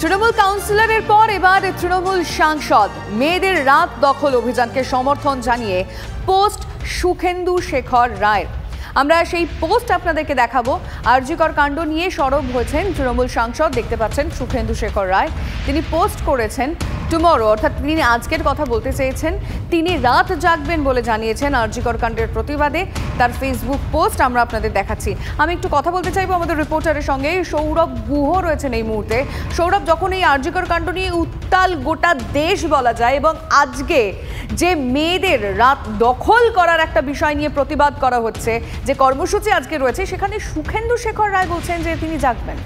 তৃণমূল কাউন্সিলরের পর এবার তৃণমূল সাংসদ মেয়েদের রাত দখল অভিযানকে সমর্থন জানিয়ে পোস্ট সুখেন্দু শেখর রায়ের। আমরা সেই পোস্ট আপনাদেরকে দেখাবো। আরজিকর কাণ্ড নিয়ে সরব হয়েছেন তৃণমূল সাংসদ, দেখতে পাচ্ছেন সুখেন্দু শেখর রায়। তিনি পোস্ট করেছেন টুমরো, অর্থাৎ তিনি আজকের কথা বলতে চেয়েছেন। তিনি রাত জাগবেন বলে জানিয়েছেন আরজিকর কাণ্ডের প্রতিবাদে। তার ফেসবুক পোস্ট আমরা আপনাদের দেখাচ্ছি। আমি একটু কথা বলতে চাইবো আমাদের রিপোর্টারের সঙ্গে। সৌরভ গুহ রয়েছেন এই মুহূর্তে। সৌরভ, যখন এই আরজিকর কাণ্ড নিয়ে উত্তাল গোটা দেশ বলা যায়, এবং আজকে যে মেয়েদের রাত দখল করার একটা বিষয় নিয়ে প্রতিবাদ করা হচ্ছে, যে কর্মসূচি আজকে রয়েছে, সেখানে সুখেন্দু শেখর রায় বলছেন যে তিনি জাগবেন।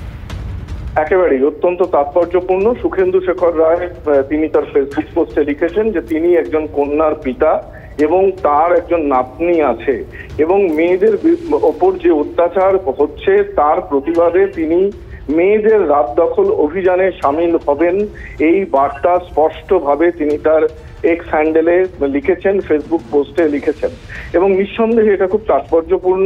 একেবারেই অত্যন্ত তাৎপর্যপূর্ণ। সুখেন্দু শেখর রায় তিনি তার ফেসবুক পোস্টে লিখেছেন যে তিনি একজন কন্যার পিতা এবং তার একজন নাতনি আছে, এবং মেয়েদের ওপর যে অত্যাচার হচ্ছে তার প্রতিবাদে তিনি মেয়েদের রাত দখল অভিযানে সামিল হবেন, এই বার্তা স্পষ্টভাবে তিনি তার এক্স হ্যান্ডেলে লিখেছেন, ফেসবুক পোস্টে লিখেছেন। এবং নিঃসন্দেহে এটা খুব তাৎপর্যপূর্ণ।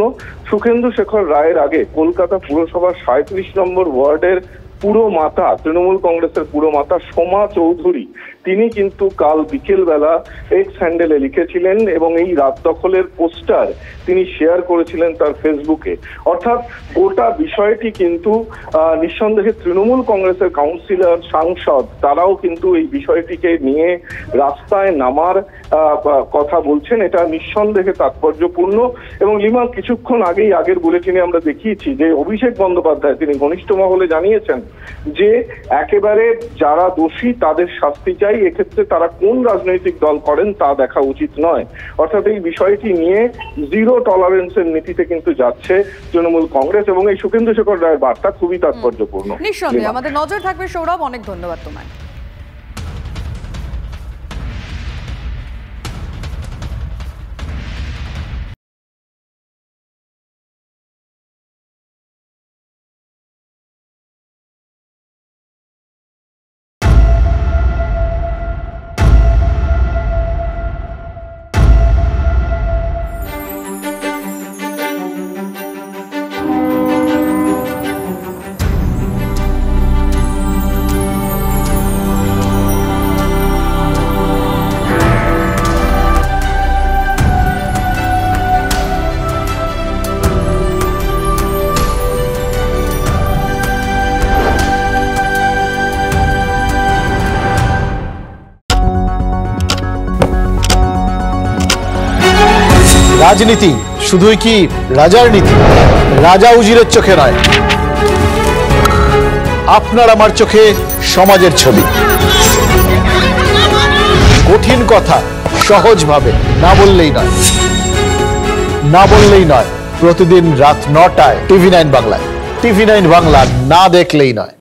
সুখেন্দু শেখর রায়ের আগে কলকাতা পুরসভার 37 নম্বর ওয়ার্ডের পুরমাতা, তৃণমূল কংগ্রেসের পুরমাতা সোমা চৌধুরী, তিনি কিন্তু কাল বিকেল বেলা এক্স হ্যান্ডেলে লিখেছিলেন এবং এই রাত দখলের পোস্টার তিনি শেয়ার করেছিলেন তার ফেসবুকে। অর্থাৎ গোটা বিষয়টি কিন্তু নিঃসন্দেহে তৃণমূল কংগ্রেসের কাউন্সিলর, সাংসদ, তারাও কিন্তু এই বিষয়টিকে নিয়ে রাস্তায় নামার কথা বলছেন। এটা নিঃসন্দেহে তাৎপর্যপূর্ণ। এবং লিমা, কিছুক্ষণ আগের বুলেটিনে আমরা দেখিয়েছি যে অভিষেক বন্দ্যোপাধ্যায় তিনি ঘনিষ্ঠ মহলে জানিয়েছেন যে একেবারে যারা দোষী তাদের শাস্তি চাই, এক্ষেত্রে তারা কোন রাজনৈতিক দল করেন তা দেখা উচিত নয়। অর্থাৎ এই বিষয়টি নিয়ে জিরো টলারেন্সের নীতিতে কিন্তু যাচ্ছে তৃণমূল কংগ্রেস, এবং এই সুখেন্দু শেখর রায়ের বার্তা খুবই তাৎপর্যপূর্ণ। নিঃসন্দেহে আমাদের নজর থাকবে। সৌরভ, অনেক ধন্যবাদ তোমায়। রাজনীতি শুধুই কি রাজার নীতি? রাজা উজিরের চোখে নয়, আপনার আমার চোখে সমাজের ছবি। কঠিন কথা সহজভাবে না বললেই নয়। প্রতিদিন রাত 9টায় TV9 বাংলায়। TV9 বাংলা না দেখলেই নয়।